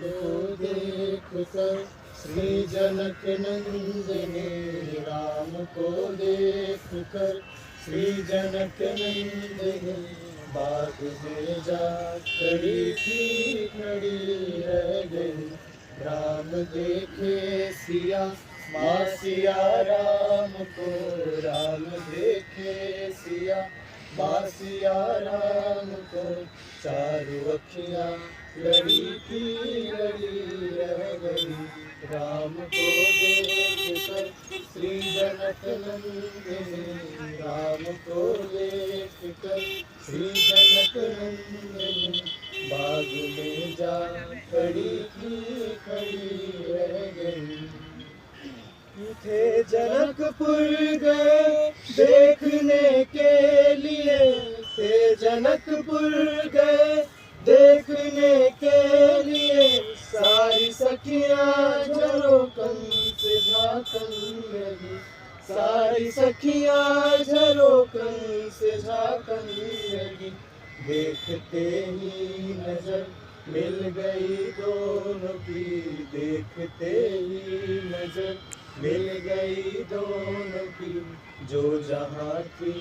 को देख कर श्री जनक नंदनी, राम को देख कर श्री जनक नंदनी, बाग में जा खड़ी थी खड़ी रह गई। राम देखे सिया माँ सिया राम को, राम देखे सिया माँ सिया राम को, चारों अखियाँ लड़ी की लड़ी रह गई। राम को देख कर श्री जनक नंदनी, राम को देख कर श्री जनक नंदनी, बाग में जा खड़ी थी खड़ी रह गई। थे जनकपुर गए देखने के लिए, थे जनकपुर गए देखने के लिए, सारी सखियाँ झरोकन से झांकन लगी, सारी सखियाँ झरोकन से झांकन लगी। देखते ही नजर मिल गई दोनों की, देखते ही नजर मिल गई दोनों की, जो जहाँ थी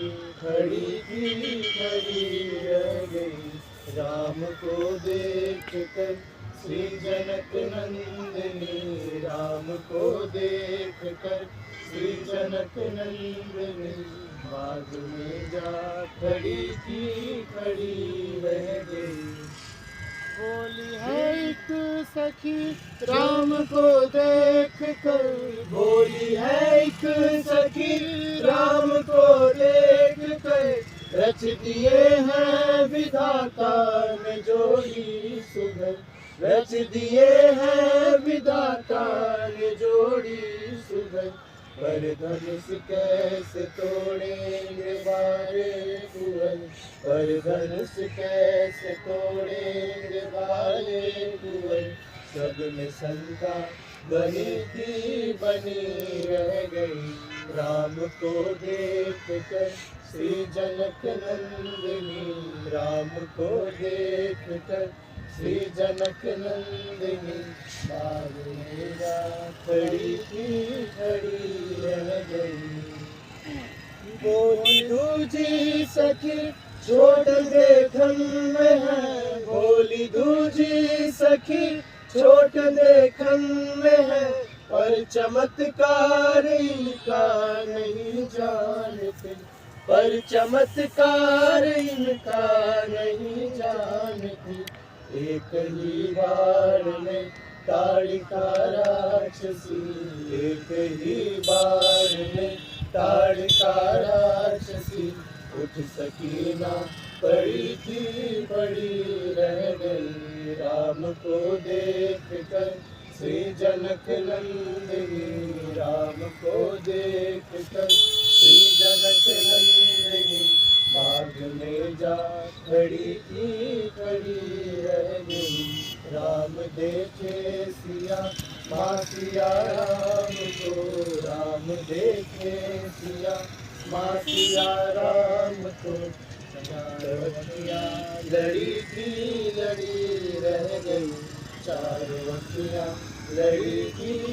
खड़ी थी खड़ी रह गई। राम को देख कर श्री जनक नंदनी, राम को देख कर श्री जनक नंदनी, बाग में जा खड़ी थी खड़ी रह गई। बोली है एक सखी राम को देख कर, बोली है एक सखी राम को देख कर, रच दिए हैं विधाता ने जोड़ी सुघर, रच दिए हैं विधाता ने जोड़ी सुघर। पर धनुष कैसे तोड़ेंगे बारे कुंवर, पर धनुष कैसे तोड़ेंगे बारे कुंवर। सब में शंका बनी थी बनी रह गई। राम को देख कर श्री जनक नंदिनी, राम को देख कर श्री जनक नंदिनी, बाग में जा खड़ी थी खड़ी रह गई। बोली दूजी सखी छोट देखन में है, बोली दूजी सखी छोट देखन में है, पर चमत्कार इनका नहीं जानते, पर चमत्कार इनका नहीं जानते। एक ही बार में ताड़िका राक्षसी, एक ही बार में ताड़िका राक्षसी, उठ सकी ना पड़ी थी पड़ी रह गई। राम को देख कर श्री जनक नंदिनी, राम को देख कर श्री जनक नंदिनी, बाग में जा खड़ी थी खड़ी रह गई। राम देखे सिया माँ सिया राम को, राम देखे सिया माँ सिया राम को, लड़ी थी लड़ी रह गई, चारों अखियाँ लड़ी थी